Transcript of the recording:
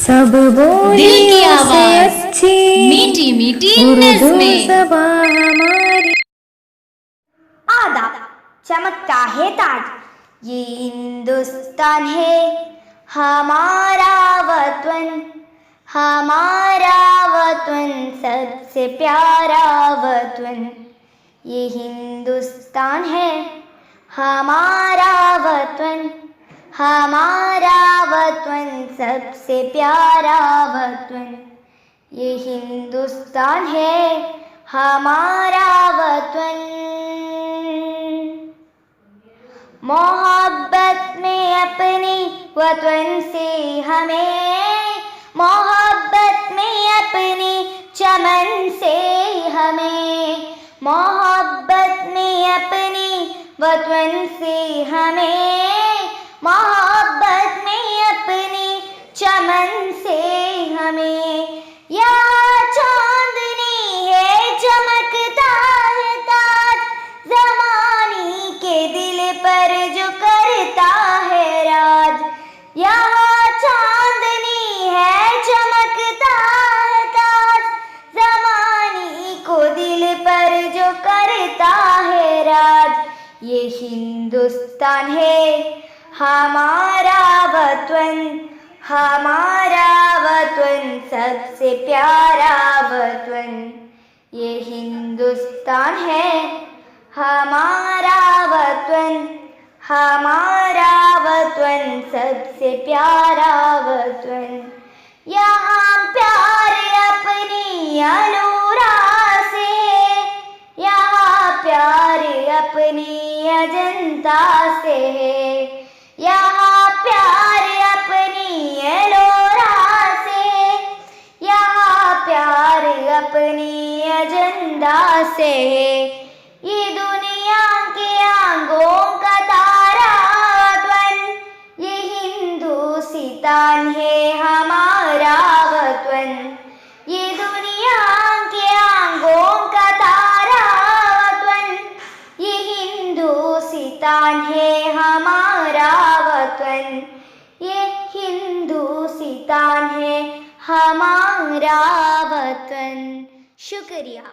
सब दिल की बोलियों से आवाज अच्छी मीठी मीठी उर्दू नज़्में। ज़बां हमारी। आदाब, चमकता है ताज, ये हिंदुस्तान है हमारा वतन, हमारा वतन सबसे प्यारा वतन। ये हिंदुस्तान है हमारा वतन, हमारा वतन सबसे प्यारा वतन। ये हिंदुस्तान है हमारा वतन। मोहब्बत में अपने वतन से हमें, मोहब्बत में अपने चमन से हमें, मोहब्बत में अपने वतन से हमें, मोहब्बत में अपने चमन से हमें। यहाँ चांदनी है चमकता है ताज, ज़माने के दिल पर जो करता है राज। यहाँ चांदनी है चमकता है ताज, ज़माने को दिल पर जो करता है राज। ये हिंदुस्तान है हमारा वतन, हमारा वतन सबसे प्यारा वतन। ये हिंदुस्तान है हमारा वतन, हमारा वतन सबसे प्यारा वतन। यहाँ प्यार अपनी अलूरा से, यहाँ प्यार अपनी अजंता से है, यहाँ प्यार अपनी एलोरा से, यहाँ प्यार अपनी अजंदा से है। ये दुनिया के आंगों का तारा वतन, ये हिंदुस्तान है हमारा वतन। ये दुनिया के आंगों का तारा वतन, ये हिंदुस्तान है हमारा वतन। ये हिंदुस्तान है हमारा वतन। शुक्रिया।